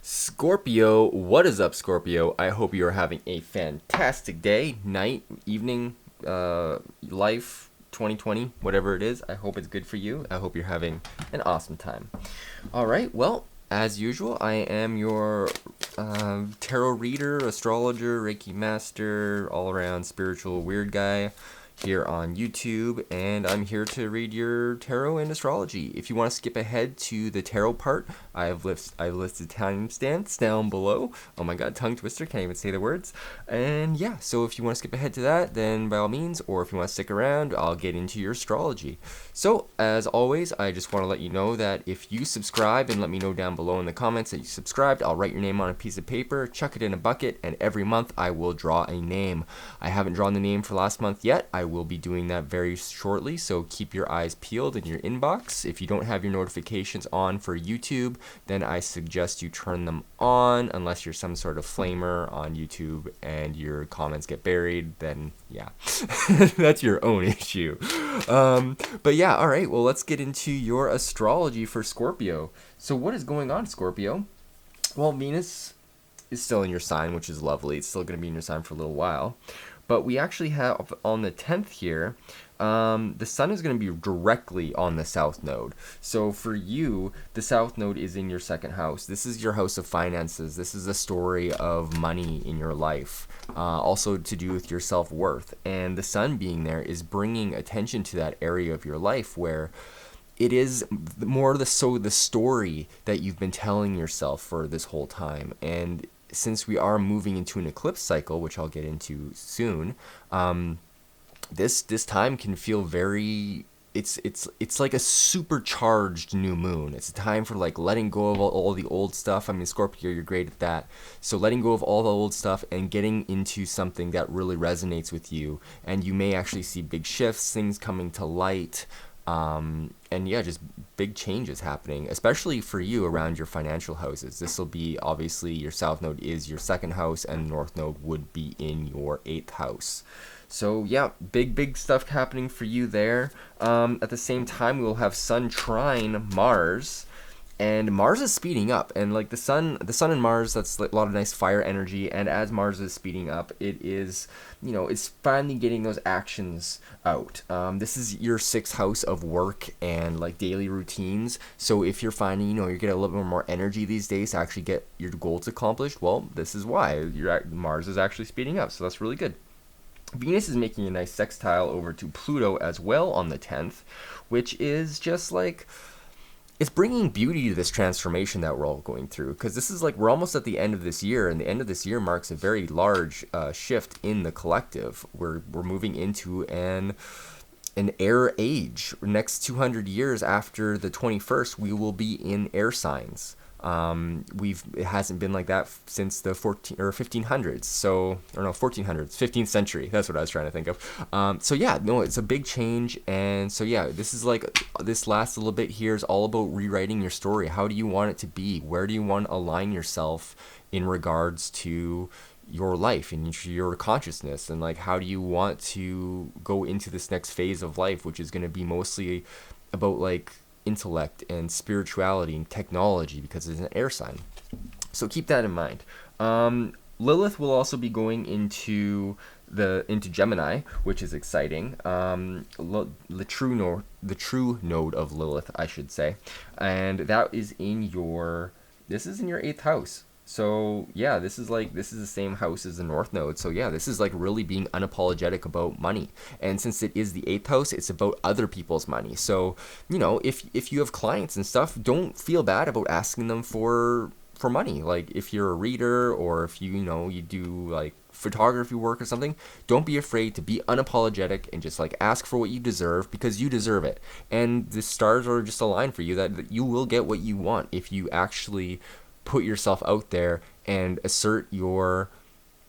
Scorpio, what is up, Scorpio? I hope you are having a fantastic day, night, evening, life, 2020, whatever it is. I hope it's good for you. I hope you're having an awesome time. All right, well, as usual, I am your tarot reader, astrologer, Reiki master, all around spiritual weird guy here on YouTube, and I'm here to read your tarot and astrology. If you want to skip ahead to the tarot part, I've listed timestamps down below. Oh my god, tongue twister, can't even say the words. And yeah, so if you want to skip ahead to that, then by all means, or if you want to stick around, I'll get into your astrology. So, as always, I just want to let you know that if you subscribe and let me know down below in the comments that you subscribed, I'll write your name on a piece of paper, chuck it in a bucket, and every month I will draw a name. I haven't drawn the name for last month yet. I will be doing that very shortly, so keep your eyes peeled in your inbox. If you don't have your notifications on for YouTube, then I suggest you turn them on, unless you're some sort of flamer on YouTube and your comments get buried, then yeah, that's your own issue. But yeah, all right, well, let's get into your astrology for Scorpio. So what is going on, Scorpio? Well, Venus is still in your sign, which is lovely. It's still going to be in your sign for a little while. But we actually have, on the 10th here, the sun is going to be directly on the south node. So for you, the south node is in your second house. This is your house of finances. This is a story of money in your life, also to do with your self-worth. And the sun being there is bringing attention to that area of your life where it is more the story that you've been telling yourself for this whole time. And since we are moving into an eclipse cycle, which I'll get into soon, this time can feel very. It's like a supercharged new moon. It's a time for like letting go of all the old stuff. I mean, Scorpio, you're great at that. So letting go of all the old stuff and getting into something that really resonates with you. And you may actually see big shifts, things coming to light. And yeah, just big changes happening, especially for you around your financial houses. This will be, obviously, your south node is your second house, and north node would be in your 8th house. So yeah, big stuff happening for you there. At the same time, we will have Sun trine Mars. And Mars is speeding up, and like the sun and Mars, that's like a lot of nice fire energy. And as Mars is speeding up, it is, it's finally getting those actions out. This is your 6th house of work and like daily routines. So if you're finding, you're getting a little bit more energy these days to actually get your goals accomplished, well, this is why Mars is actually speeding up. So that's really good. Venus is making a nice sextile over to Pluto as well on the 10th, which is just like, it's bringing beauty to this transformation that we're all going through, because this is like, we're almost at the end of this year, and the end of this year marks a very large shift in the collective. We're moving into an air age. Next 200 years after the 21st, we will be in air signs. It hasn't been like that since the 1500s. 15th century. That's what I was trying to think of. So yeah, no, it's a big change. And so yeah, this is like, this last little bit here is all about rewriting your story. How do you want it to be? Where do you want to align yourself in regards to your life and your consciousness? And like, how do you want to go into this next phase of life, which is going to be mostly about like intellect and spirituality and technology, because it's an air sign. So keep that in mind. Lilith will also be going into Gemini, which is exciting. The true node of Lilith, I should say, and that is in your 8th house. So yeah, this is the same house as the North Node. So yeah, this is like really being unapologetic about money. And since it is the 8th house, it's about other people's money. So, if you have clients and stuff, don't feel bad about asking them for money. Like if you're a reader, or if you do like photography work or something, don't be afraid to be unapologetic and just like ask for what you deserve, because you deserve it. And the stars are just aligned for you that you will get what you want if you actually put yourself out there and assert your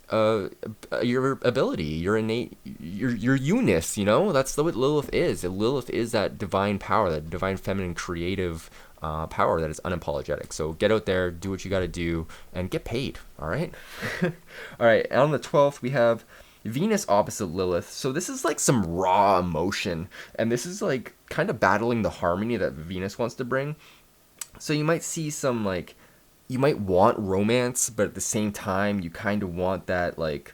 ability, your innate, your you-ness. That's what Lilith is. Lilith is that divine power, that divine feminine creative power that is unapologetic. So get out there, do what you got to do, and get paid. All right. All right. On the 12th, we have Venus opposite Lilith. So this is like some raw emotion, and this is like kind of battling the harmony that Venus wants to bring. So you might see some like you might want romance, but at the same time, you kind of want that, like,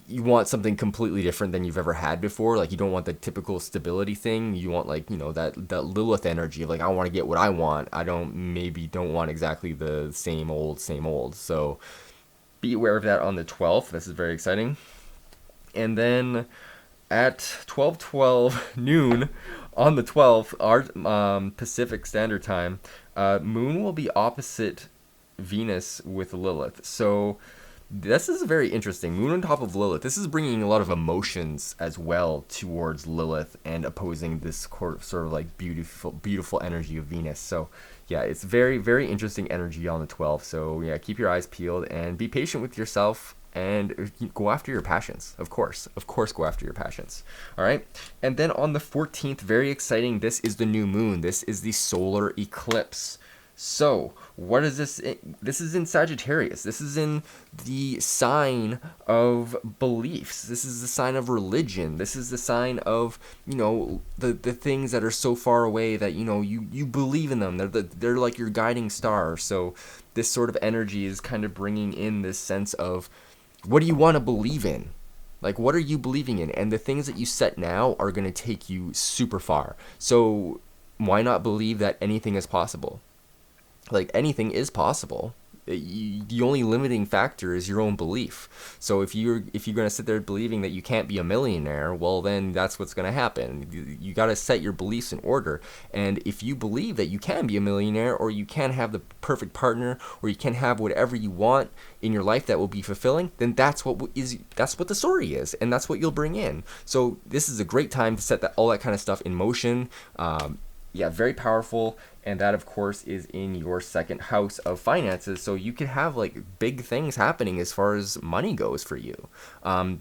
you want something completely different than you've ever had before. Like, you don't want the typical stability thing. You want, like, you know, that Lilith energy of, like, I want to get what I want. I don't want exactly the same old, same old. So be aware of that on the 12th. This is very exciting. And then at 12:12 noon on the 12th, our Pacific Standard Time, Moon will be opposite Venus with Lilith. So this is very interesting. Moon on top of Lilith. This is bringing a lot of emotions as well towards Lilith and opposing this sort of like beautiful energy of Venus. So yeah, it's very, very interesting energy on the 12th. So yeah, keep your eyes peeled and be patient with yourself and go after your passions. Of course, go after your passions. All right. And then on the 14th, very exciting. This is the new moon. This is the solar eclipse. So, what is this? This is in Sagittarius. This is in the sign of beliefs. This is the sign of religion. This is the sign of, you know, the things that are so far away that, you know, you believe in them. They're like your guiding star. So, this sort of energy is kind of bringing in this sense of, what do you want to believe in? Like, what are you believing in? And the things that you set now are going to take you super far. So, why not believe that anything is possible? Like, anything is possible. The only limiting factor is your own belief. So if you're going to sit there believing that you can't be a millionaire, well, then that's what's going to happen. You got to set your beliefs in order. And if you believe that you can be a millionaire, or you can have the perfect partner, or you can have whatever you want in your life that will be fulfilling, then that's what the story is, and that's what you'll bring in. So this is a great time to set all that kind of stuff in motion. Yeah, very powerful. And that, of course, is in your second house of finances. So you could have like big things happening as far as money goes for you.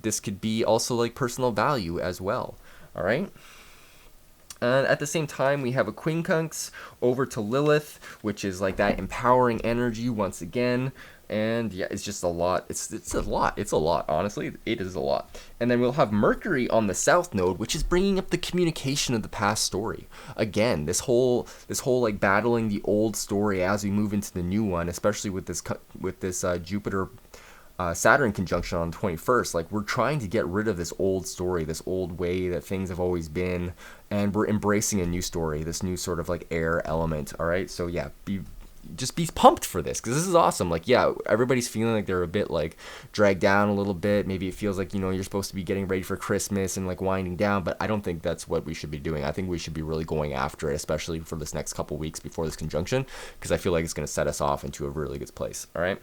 This could be also like personal value as well. All right. And at the same time, we have a quincunx over to Lilith, which is like that empowering energy once again. And yeah, it's just a lot. It's a lot. It's a lot. Honestly, it is a lot. And then we'll have Mercury on the South Node, which is bringing up the communication of the past story. Again, this whole like battling the old story as we move into the new one, especially with this Jupiter Saturn conjunction on the 21st. Like, we're trying to get rid of this old story, this old way that things have always been, and we're embracing a new story, this new sort of like air element. All right, so yeah, just be pumped for this, because this is awesome. Like, yeah, everybody's feeling like they're a bit like dragged down a little bit. Maybe it feels like, you know, you're supposed to be getting ready for Christmas and like winding down, but I don't think that's what we should be doing. I think we should be really going after it, especially for this next couple weeks before this conjunction, because I feel like it's going to set us off into a really good place. All right.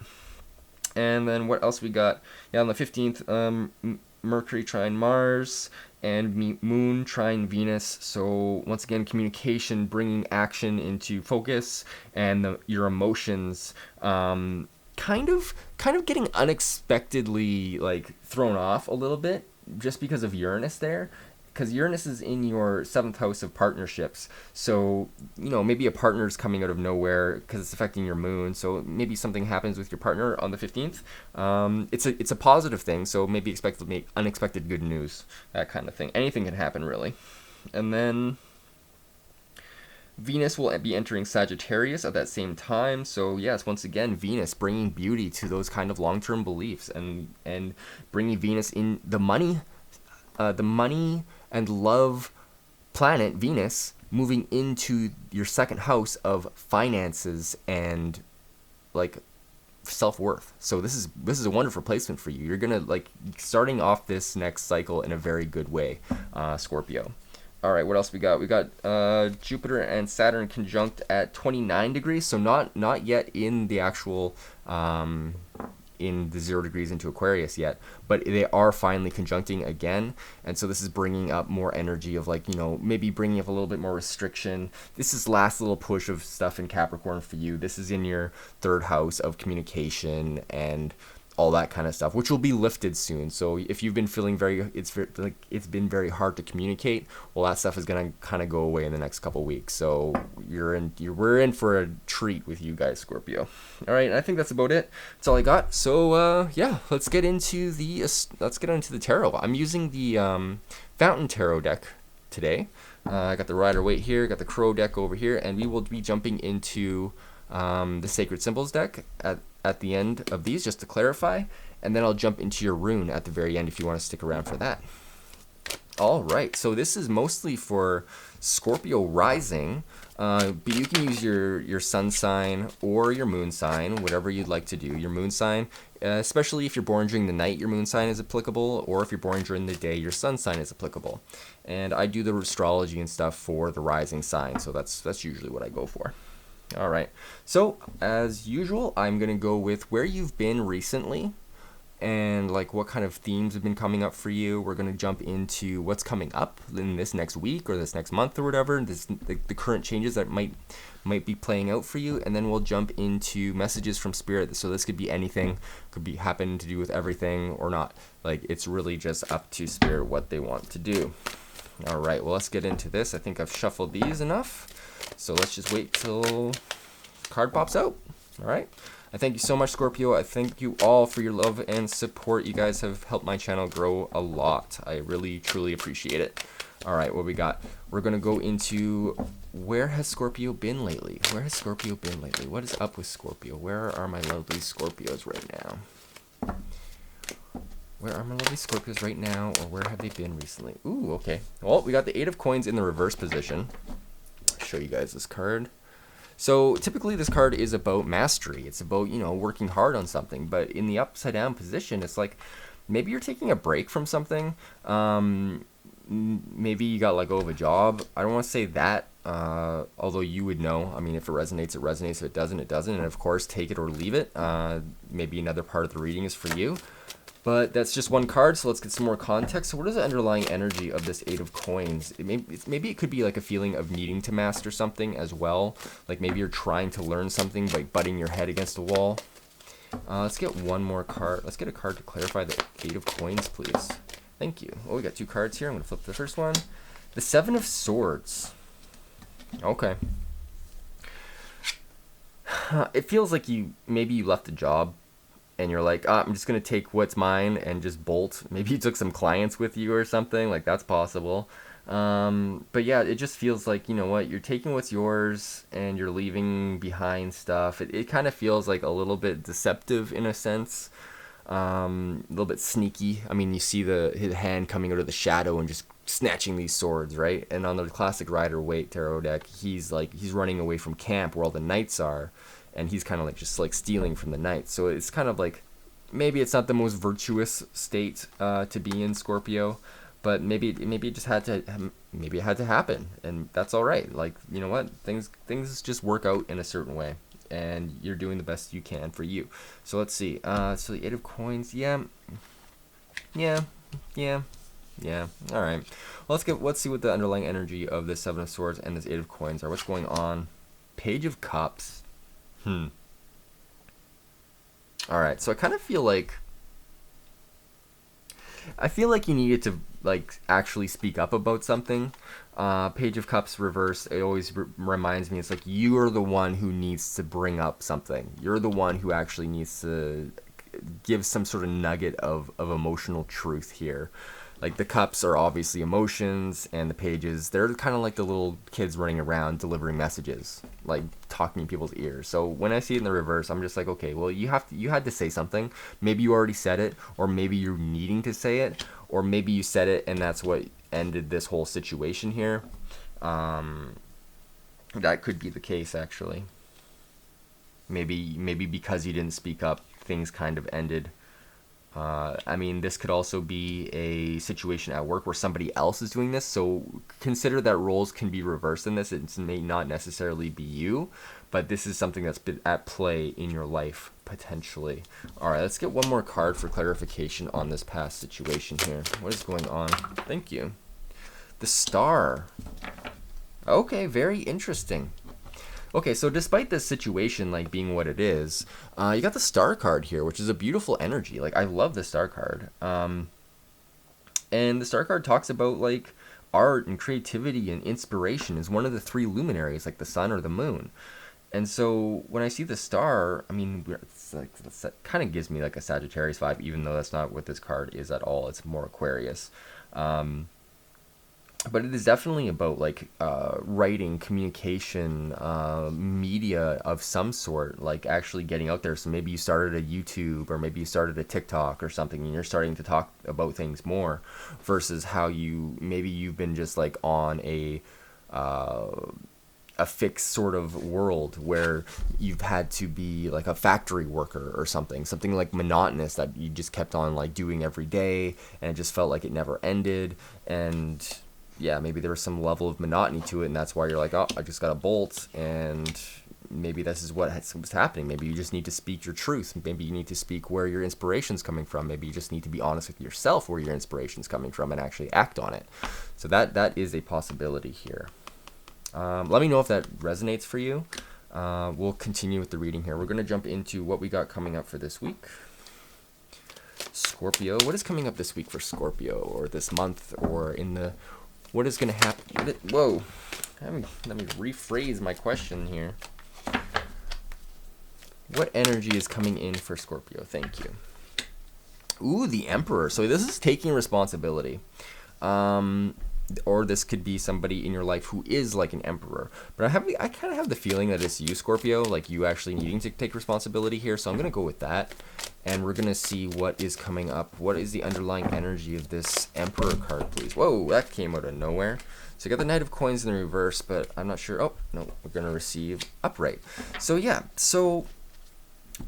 And then what else we got? Yeah, on the 15th, Mercury trine Mars and Moon trine Venus. So once again, communication, bringing action into focus, and your emotions kind of getting unexpectedly like thrown off a little bit just because of Uranus there. Because Uranus is in your 7th house of partnerships. So, you know, maybe a partner's coming out of nowhere because it's affecting your moon. So maybe something happens with your partner on the 15th. It's a positive thing. So maybe expect to make unexpected good news, that kind of thing. Anything can happen, really. And then Venus will be entering Sagittarius at that same time. So yes, once again, Venus bringing beauty to those kind of long-term beliefs, and bringing Venus in the money and love planet Venus, moving into your second house of finances and like self-worth. So this is a wonderful placement for you. You're gonna like starting off this next cycle in a very good way, Scorpio. All right, what else we got? We got Jupiter and Saturn conjunct at 29 degrees. So not yet in the actual in the 0 degrees into Aquarius yet, but they are finally conjuncting again. And so this is bringing up more energy of like, you know, maybe bringing up a little bit more restriction. This is last little push of stuff in Capricorn for you. This is in your 3rd house of communication and all that kind of stuff, which will be lifted soon. So if you've been feeling it's been very hard to communicate, well, that stuff is gonna kind of go away in the next couple weeks. So we're in for a treat with you guys, Scorpio. All right, and I think that's about it. That's all I got. So yeah, let's get into the tarot. I'm using the Fountain Tarot deck today. I got the Rider-Waite here, got the Crow deck over here, and we will be jumping into the Sacred Symbols deck at the end of these, just to clarify, and then I'll jump into your rune at the very end if you want to stick around for that. All right, so this is mostly for Scorpio Rising, but you can use your sun sign or your moon sign, whatever you'd like to do. Your moon sign, especially if you're born during the night, your moon sign is applicable, or if you're born during the day, your sun sign is applicable. And I do the astrology and stuff for the rising sign, so that's usually what I go for. All right, so as usual, I'm gonna go with where you've been recently, and like what kind of themes have been coming up for you. We're going to jump into what's coming up in this next week or this next month or whatever, the current changes that might be playing out for you, and then we'll jump into messages from spirit. So this could be anything, could be happen to do with everything or not. Like, it's really just up to spirit what they want to do. All right, well, let's get into this. I think I've shuffled these enough, so let's just wait till card pops out. All right, I thank you so much, Scorpio. I thank you all for your love and support. You guys have helped my channel grow a lot. I really, truly appreciate it. All right, what we got? We're going to go into where has Scorpio been lately? Where has Scorpio been lately? What is up with Scorpio? Where are my lovely Scorpios right now? Where are my lovely Scorpios right now, or where have they been recently? Ooh, okay. Well, we got the 8 of Coins in the reverse position. I'll show you guys this card. So typically this card is about mastery. It's about, you know, working hard on something. But in the upside down position, it's like maybe you're taking a break from something. Maybe you got let go of a job. I don't want to say that, although you would know. I mean, if it resonates, it resonates. If it doesn't, it doesn't. And of course, take it or leave it. Maybe another part of the reading is for you. But that's just one card, so let's get some more context. So what is the underlying energy of this 8 of Coins? Maybe it could be like a feeling of needing to master something as well. Like maybe you're trying to learn something by butting your head against a wall. Let's get one more card. Let's get a card to clarify the 8 of Coins, please. Thank you. Oh, we got 2 cards here. I'm going to flip the first one. The 7 of Swords. Okay. It feels like maybe you left a job and you're like, I'm just going to take what's mine and just bolt. Maybe you took some clients with you or something. Like, that's possible. But yeah, it just feels like, you know what, you're taking what's yours and you're leaving behind stuff. It kind of feels like a little bit deceptive in a sense. A little bit sneaky. I mean, you see his hand coming out of the shadow and just snatching these swords, right? And on the classic Rider-Waite tarot deck, he's running away from camp where all the knights are. And he's kind of like just like stealing from the knights. So it's kind of like, maybe it's not the most virtuous state to be in, Scorpio, but maybe it just had to happen, and that's all right. Like, you know what, things just work out in a certain way, and you're doing the best you can for you. So let's see. So the 8 of Coins, yeah. All right. Well, let's see what the underlying energy of this 7 of Swords and this 8 of Coins are. What's going on? Page of Cups. Alright, so I kind of feel like you needed to like actually speak up about something. Page of Cups reverse, it always reminds me, it's like you are the one who needs to bring up something. You're the one who actually needs to give some sort of nugget of emotional truth here. Like, the cups are obviously emotions, and the pages, they're kind of like the little kids running around delivering messages, like talking in people's ears. So when I see it in the reverse, I'm just like, okay, well, you had to say something. Maybe you already said it, or maybe you're needing to say it, or maybe you said it and that's what ended this whole situation here. That could be the case, actually. Maybe because you didn't speak up, things kind of ended. I mean, this could also be a situation at work where somebody else is doing this, so consider that roles can be reversed in this. It may not necessarily be you, but this is something that's been at play in your life, potentially. Alright, let's get one more card for clarification on this past situation here. What is going on? Thank you. The Star. Okay, very interesting. Okay, so despite this situation like being what it is, you got the Star card here, which is a beautiful energy. Like, I love the Star card. And the Star card talks about like art and creativity and inspiration is one of the 3 luminaries, like the sun or the moon. And so when I see the Star, I mean, it kind of gives me like a Sagittarius vibe, even though that's not what this card is at all. It's more Aquarius. but it is definitely about like writing, communication, media of some sort, like actually getting out there. So maybe you started a YouTube, or maybe you started a TikTok or something, and you're starting to talk about things more, versus how maybe you've been just like on uh, a fixed sort of world where you've had to be like a factory worker or something like monotonous that you just kept on like doing every day, and it just felt like it never ended. And yeah, maybe there was some level of monotony to it, and that's why you're like, oh, I just got a bolt. And maybe this is what's happening. Maybe you just need to speak your truth. Maybe you need to speak where your inspiration's coming from. Maybe you just need to be honest with yourself where your inspiration's coming from and actually act on it. So that is a possibility here. Let me know if that resonates for you. We'll continue with the reading here. We're going to jump into what we got coming up for this week. Scorpio. What is coming up this week for Scorpio, or this month, or in the... What is going to happen? Whoa. Let me rephrase my question here. What energy is coming in for Scorpio? Thank you. Ooh, the Emperor. So this is taking responsibility. Or this could be somebody in your life who is like an emperor. But I kind of have the feeling that it's you, Scorpio, like you actually needing to take responsibility here. So I'm going to go with that. And we're going to see what is coming up. What is the underlying energy of this Emperor card, please? Whoa, that came out of nowhere. So you got the Knight of Coins in the reverse, but I'm not sure. Oh, no, we're going to receive upright. So yeah,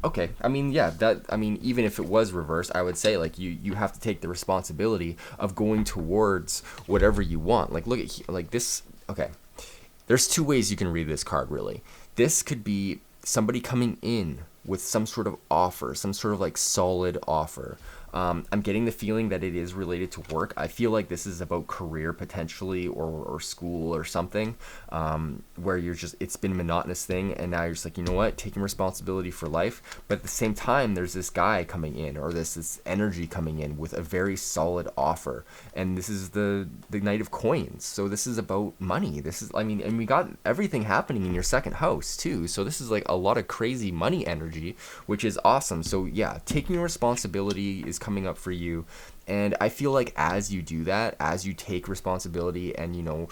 okay, I mean, yeah, even if it was reversed, I would say, like, you have to take the responsibility of going towards whatever you want. Like, look at, like, this, okay, there's two ways you can read this card, really. This could be somebody coming in with some sort of offer, some sort of, like, solid offer. I'm getting the feeling that it is related to work. I feel like this is about career potentially, or school or something, where it's been a monotonous thing, and now you're just like, you know what, taking responsibility for life. But at the same time, there's this guy coming in, or this energy coming in with a very solid offer, and this is the Knight of Coins. So this is about money. This is, I mean, and we got everything happening in your second house too. So this is like a lot of crazy money energy, which is awesome. So yeah, taking responsibility is coming up for you. And I feel like as you do that, as you take responsibility, and you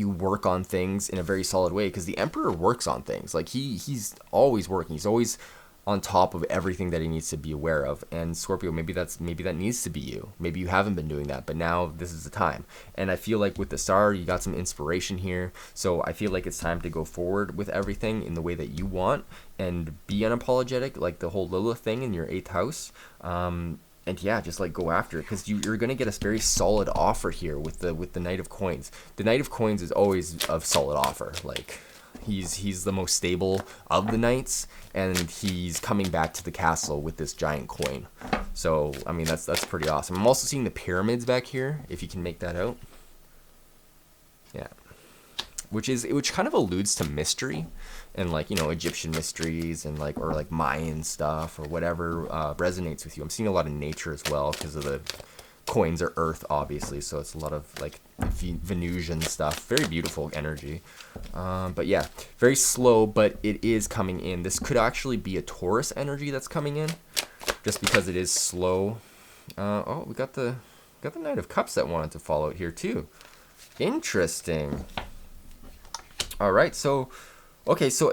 work on things in a very solid way, because the Emperor works on things. Like he's always working. He's always on top of everything that he needs to be aware of. And Scorpio, maybe that needs to be you. Maybe you haven't been doing that, but now this is the time. And I feel like with the Star, you got some inspiration here. So I feel like it's time to go forward with everything in the way that you want, and be unapologetic, like the whole Lilith thing in your 8th house. And yeah, just like go after it, because you're gonna get a very solid offer here with the Knight of Coins. The Knight of Coins is always a solid offer. Like he's the most stable of the knights, and he's coming back to the castle with this giant coin. So I mean, that's pretty awesome. I'm also seeing the pyramids back here, if you can make that out. Yeah, which kind of alludes to mystery, and like, Egyptian mysteries, and like, or like Mayan stuff, or whatever resonates with you. I'm seeing a lot of nature as well, because of the coins are earth, obviously, so it's a lot of like Venusian stuff. Very beautiful energy. But yeah, very slow, but it is coming in. This could actually be a Taurus energy that's coming in, just because it is slow. Oh, we got the Knight of Cups that wanted to follow it here too. Interesting. All right, so okay, so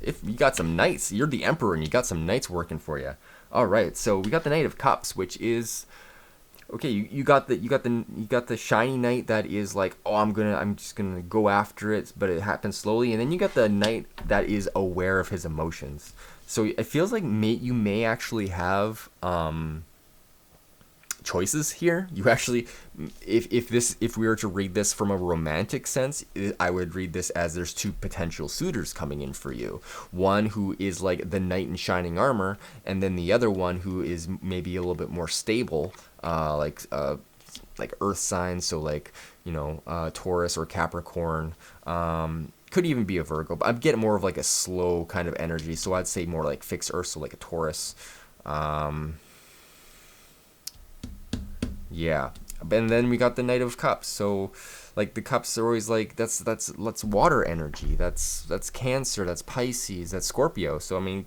if you got some knights, you're the Emperor, and you got some knights working for you. All right, so we got the Knight of Cups, which is okay. You got the shiny knight that is like, oh, I'm just gonna go after it, but it happens slowly. And then you got the knight that is aware of his emotions. So it feels like you may actually have choices here. You actually, if we were to read this from a romantic sense, I would read this as there's two potential suitors coming in for you. One who is like the knight in shining armor, and then the other one who is maybe a little bit more stable, like earth signs, so like, Taurus or Capricorn. Could even be a Virgo, but I'm getting more of like a slow kind of energy, so I'd say more like fixed earth, so like a Taurus. Yeah, and then we got the Knight of Cups. So, like, the cups are always like, that's water energy. That's Cancer. That's Pisces. That's Scorpio. So I mean,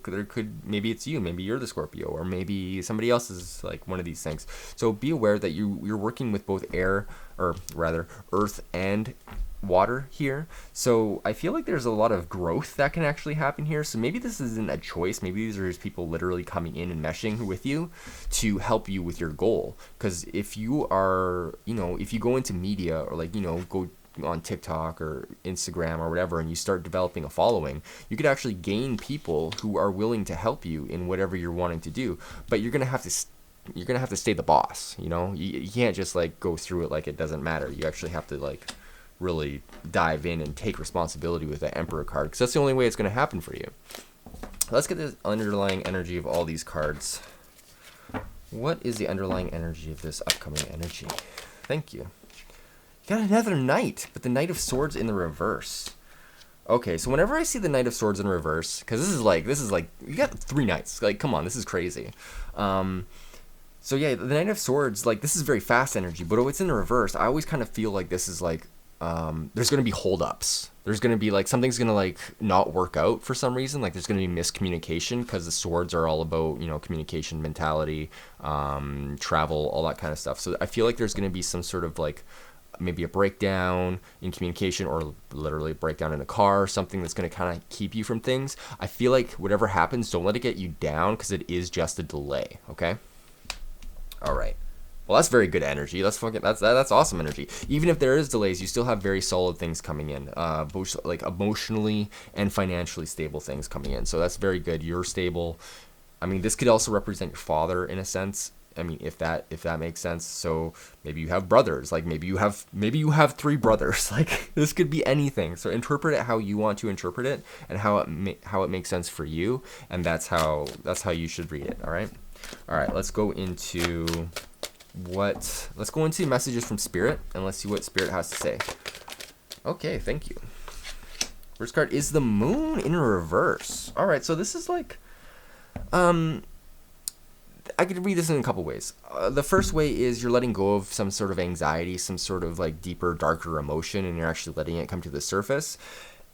maybe it's you. Maybe you're the Scorpio, or maybe somebody else is like one of these things. So be aware that you're working with both air or rather earth and water here. So I feel like there's a lot of growth that can actually happen here. So maybe this isn't a choice. Maybe these are just people literally coming in and meshing with you to help you with your goal. Because if you are, if you go into media or like, go on TikTok or Instagram or whatever, and you start developing a following, you could actually gain people who are willing to help you in whatever you're wanting to do. But you're gonna have to stay the boss. You can't just like go through it like it doesn't matter. You actually have to like really dive in and take responsibility with that Emperor card, because that's the only way it's going to happen for you. Let's get the underlying energy of all these cards. What is the underlying energy of this upcoming energy? Thank you. You got another Knight, but the Knight of Swords in the reverse. Okay, so whenever I see the Knight of Swords in reverse, because this is like you got 3 Knights. Like, come on, this is crazy. So yeah, the Knight of Swords, like, this is very fast energy, but when it's in the reverse, I always kind of feel like this is like there's going to be holdups. There's going to be like something's going to like not work out for some reason. Like there's going to be miscommunication, because the swords are all about, communication, mentality, travel, all that kind of stuff. So I feel like there's going to be some sort of like maybe a breakdown in communication, or literally a breakdown in a car, or something that's going to kind of keep you from things. I feel like whatever happens, don't let it get you down, because it is just a delay. Okay. All right. Well, that's very good energy. That's awesome energy. Even if there is delays, you still have very solid things coming in, both like emotionally and financially stable things coming in. So that's very good. You're stable. I mean, this could also represent your father in a sense. I mean, if that makes sense. So maybe you have brothers. Like maybe you have 3 brothers. Like this could be anything. So interpret it how you want to interpret it, and how it makes sense for you. And that's how you should read it. All right. Let's go into messages from Spirit, and let's see what Spirit has to say. Okay, thank you. First card is the Moon in reverse. All right, so this is like, I could read this in a couple ways. The first way is you're letting go of some sort of anxiety, some sort of like deeper, darker emotion, and you're actually letting it come to the surface.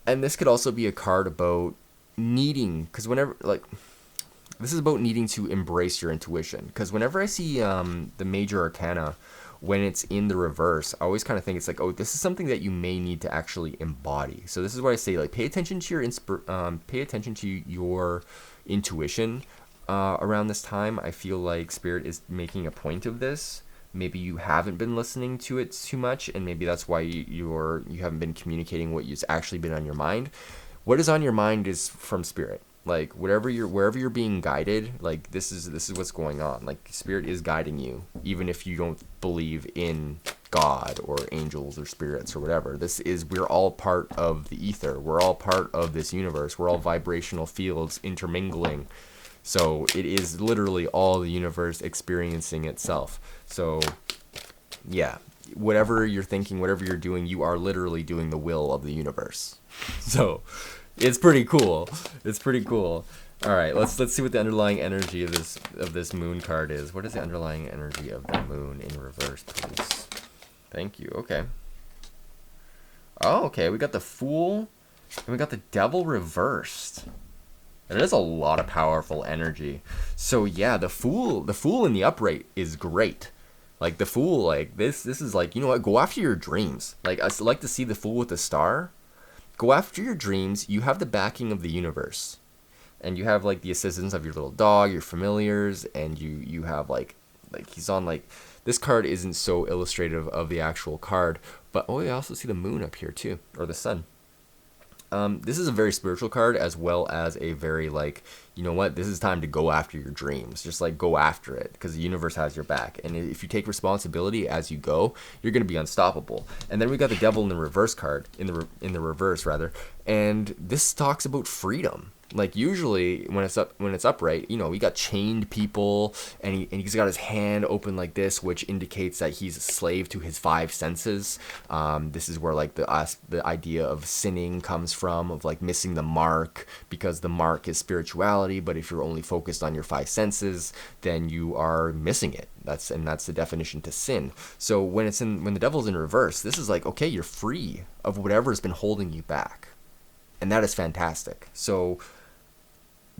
And this could also be a card about needing, because whenever like, this is about needing to embrace your intuition. Because whenever I see the major arcana, when it's in the reverse, I always kind of think it's like, oh, this is something that you may need to actually embody. So this is why I say, like, pay attention to your intuition around this time. I feel like Spirit is making a point of this. Maybe you haven't been listening to it too much, and maybe that's why you haven't been communicating what's actually been on your mind. What is on your mind is from Spirit. Like wherever you're being guided, like this is what's going on. Like Spirit is guiding you, even if you don't believe in God or angels or spirits or whatever. We're all part of the ether. We're all part of this universe. We're all vibrational fields intermingling. So it is literally all the universe experiencing itself. So yeah, whatever you're thinking, whatever you're doing, you are literally doing the will of the universe. So it's pretty cool. All right, let's see what the underlying energy of this Moon card is. What is the underlying energy of the Moon in reverse, please? Thank you. Okay. Oh, okay. We got the Fool, and we got the Devil reversed. It is a lot of powerful energy. So yeah, the Fool in the upright is great. Like the Fool, like this is like, you know what? Go after your dreams. Like I like to see the Fool with the star. Go after your dreams. You have the backing of the universe, and you have like the assistance of your little dog, your familiars, and you have like he's on like, this card isn't so illustrative of the actual card, but oh, I also see the moon up here too, or the sun. This is a very spiritual card, as well as a very like, you know what, this is time to go after your dreams. Just like go after it, because the universe has your back. And if you take responsibility as you go, you're going to be unstoppable. And then we got the Devil in the reverse card, in the reverse rather. And this talks about freedom. Like usually when it's upright, you know, we got chained people, and he's got his hand open like this, which indicates that he's a slave to his 5 senses. This is where like the idea of sinning comes from, of like missing the mark, because the mark is spirituality. But if you're only focused on your 5 senses, then you are missing it. That's the definition to sin. So when the devil's in reverse, this is like, okay, you're free of whatever's been holding you back. And that is fantastic. So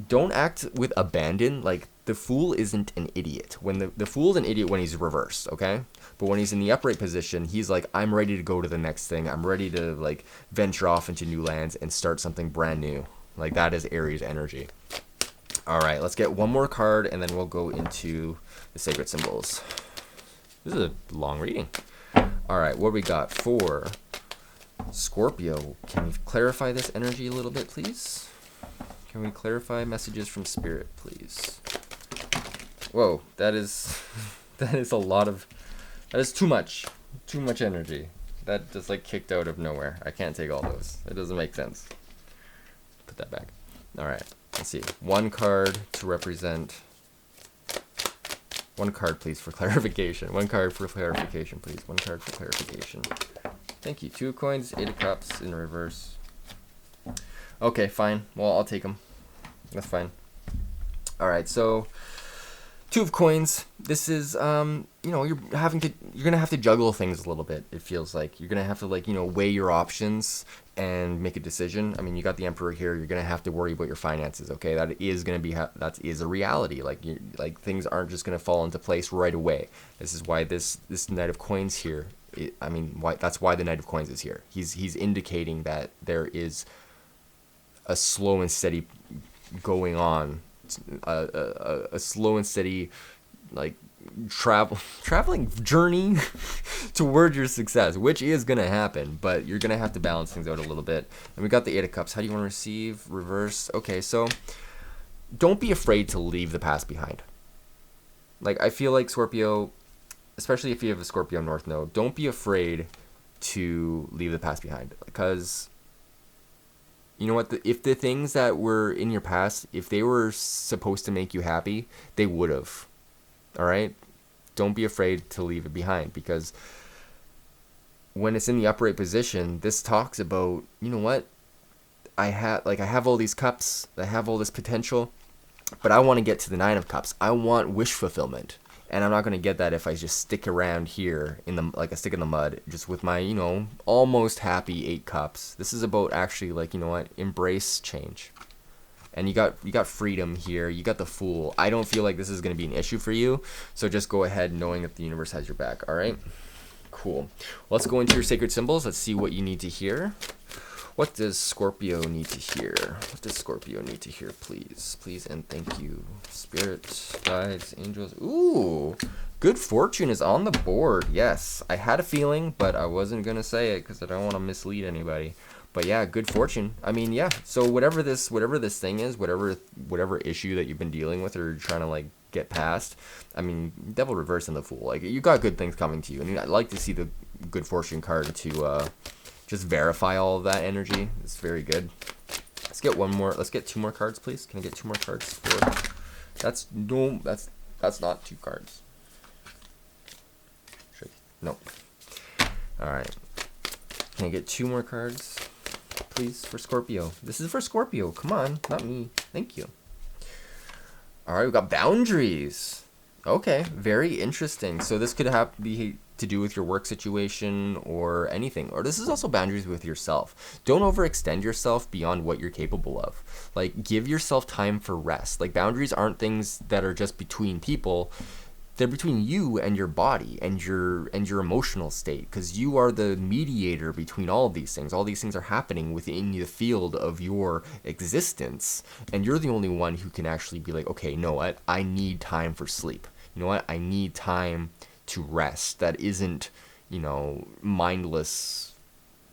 don't act with abandon. Like, the Fool isn't an idiot. When the Fool's an idiot when he's reversed, okay? But when he's in the upright position, he's like, I'm ready to go to the next thing. I'm ready to, like, venture off into new lands and start something brand new. Like, that is Aries energy. All right, let's get one more card, and then we'll go into the sacred symbols. This is a long reading. All right, what we got for Scorpio? Can we clarify this energy a little bit, please? Can we clarify messages from Spirit, please? Whoa, that is a lot of, that is too much energy. That just like kicked out of nowhere. I can't take all those. It doesn't make sense. Put that back. All right, let's see. One card to represent. One card, please, for clarification. One card for clarification, please. One card for clarification. Thank you. 2 of coins, 8 of cups in reverse. Okay, fine. Well, I'll take them. That's fine. All right, so 2 of coins. This is, you know, you're gonna have to juggle things a little bit. It feels like you're gonna have to, like, you know, weigh your options and make a decision. I mean, you got the Emperor here. You're gonna have to worry about your finances. Okay, that is gonna be that is a reality. Like things aren't just gonna fall into place right away. This is why this Knight of Coins here. That's why the Knight of Coins is here. He's indicating that there is a slow and steady going on, a slow and steady, like, traveling journey toward your success, which is gonna happen, but you're gonna have to balance things out a little bit. And we got the 8 of Cups. How do you want to receive? Reverse. Okay, so don't be afraid to leave the past behind. Like, I feel like Scorpio, especially if you have a Scorpio North Node, don't be afraid to leave the past behind, because you know what? If the things that were in your past, if they were supposed to make you happy, they would have. All right? Don't be afraid to leave it behind, because when it's in the upright position, this talks about, you know what? I have all these cups, I have all this potential, but I want to get to the 9 of Cups. I want wish fulfillment. And I'm not going to get that if I just stick around here like a stick in the mud, just with my, you know, almost happy 8 cups. This is about actually, like, you know what, embrace change. And you got freedom here. You got the Fool. I don't feel like this is going to be an issue for you. So just go ahead knowing that the universe has your back. All right? Cool. Let's go into your sacred symbols. Let's see what you need to hear. What does Scorpio need to hear? What does Scorpio need to hear, please? Please and thank you. Spirit, guides, angels. Ooh, good fortune is on the board. Yes, I had a feeling, but I wasn't going to say it because I don't want to mislead anybody. But yeah, good fortune. I mean, yeah. So whatever this thing is, whatever issue that you've been dealing with or you're trying to, like, get past, I mean, Devil Reverse and the Fool. Like, you got good things coming to you. I mean, I'd like to see the good fortune card to just verify all of that energy. It's very good. Let's get one more. Let's get 2 more cards, please. Can I get 2 more cards for? That's not 2 cards. No. All right. Can I get 2 more cards, please, for Scorpio? This is for Scorpio. Come on, not me. Thank you. All right, we've got boundaries. Okay, very interesting. So this could be to do with your work situation or anything. Or this is also boundaries with yourself. Don't overextend yourself beyond what you're capable of. Like, give yourself time for rest. Like, boundaries aren't things that are just between people. They're between you and your body and your emotional state, because you are the mediator between all of these things. All these things are happening within the field of your existence, and you're the only one who can actually be like, okay, you know what? I need time for sleep. You know what? I need time to rest. That isn't, you know, mindless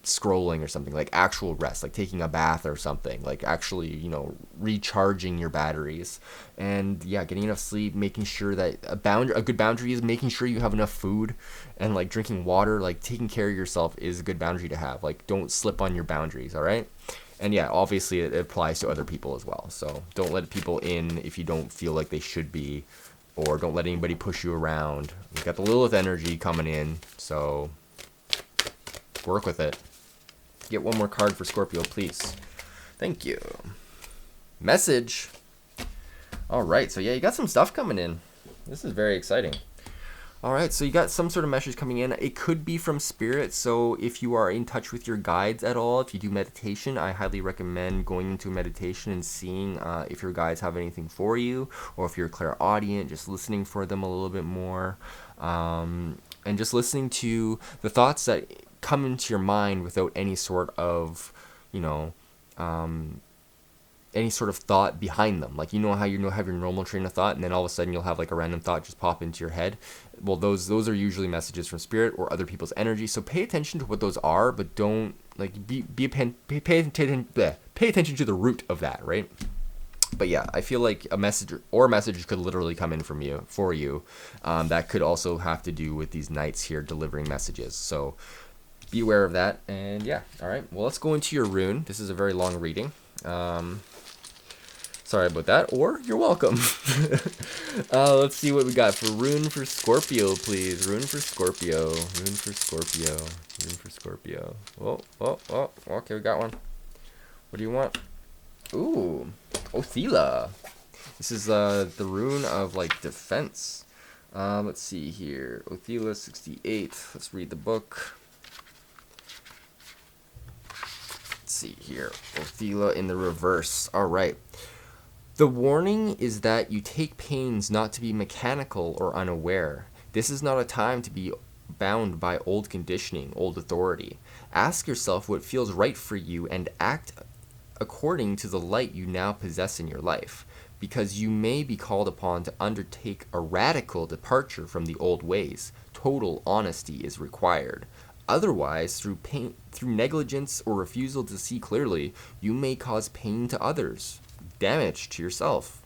scrolling or something. Like actual rest, like taking a bath or something, like actually, you know, recharging your batteries. And yeah, getting enough sleep, making sure that a good boundary is making sure you have enough food, and like drinking water. Like taking care of yourself is a good boundary to have. Like, don't slip on your boundaries. All right? And yeah, obviously it applies to other people as well. So don't let people in if you don't feel like they should be, or don't let anybody push you around. You got the Lilith energy coming in, so work with it. Get 1 more card for Scorpio, please. Thank you. Message. All right, so yeah, you got some stuff coming in. This is very exciting. All right, so you got some sort of message coming in. It could be from spirit. So if you are in touch with your guides at all, if you do meditation, I highly recommend going into a meditation and seeing if your guides have anything for you, or if you're clairaudient, just listening for them a little bit more, and just listening to the thoughts that come into your mind without any sort of, you know, any sort of thought behind them. Like, you know how you have your normal train of thought, and then all of a sudden you'll have like a random thought just pop into your head. Well, those are usually messages from spirit or other people's energy. So pay attention to what those are, but don't like pay attention to the root of that, right? But yeah, I feel like a message could literally come in for you. That could also have to do with these knights here delivering messages. So be aware of that. And yeah, all right. Well, let's go into your rune. This is a very long reading. Sorry about that, or you're welcome. Let's see what we got for rune for Scorpio, please. Rune for Scorpio. Rune for Scorpio. Rune for Scorpio. Oh. Okay, we got one. What do you want? Ooh, Othila. This is the rune of like defense. Let's see here. Othila 68. Let's read the book. Let's see here. Othila in the reverse. All right. The warning is that you take pains not to be mechanical or unaware. This is not a time to be bound by old conditioning, old authority. Ask yourself what feels right for you and act according to the light you now possess in your life, because you may be called upon to undertake a radical departure from the old ways. Total honesty is required. Otherwise, through negligence or refusal to see clearly, you may cause pain to others, damage to yourself.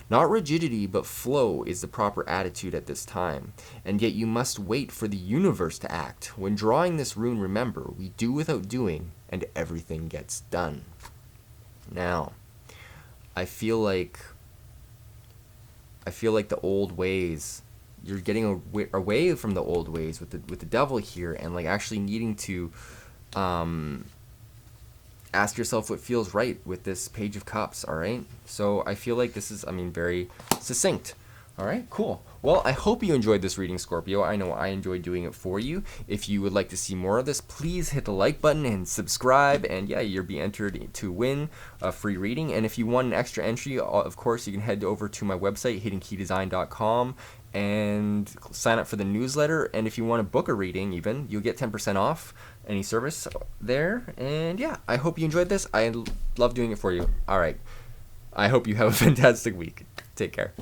Not rigidity, but flow is the proper attitude at this time, and yet you must wait for the universe to act. When drawing this rune, remember, we do without doing, and everything gets done. Now, I feel like the old ways, you're getting away from the old ways with the devil here, and like actually needing to ask yourself what feels right with this Page of Cups, all right? So I feel like this is, very succinct. All right, cool. Well, I hope you enjoyed this reading, Scorpio. I know I enjoyed doing it for you. If you would like to see more of this, please hit the like button and subscribe. And yeah, you'll be entered to win a free reading. And if you want an extra entry, of course, you can head over to my website, hiddenkeydesign.com, and sign up for the newsletter. And if you want to book a reading even, you'll get 10% off any service there. And yeah, I hope you enjoyed this. I love doing it for you. All right. I hope you have a fantastic week. Take care.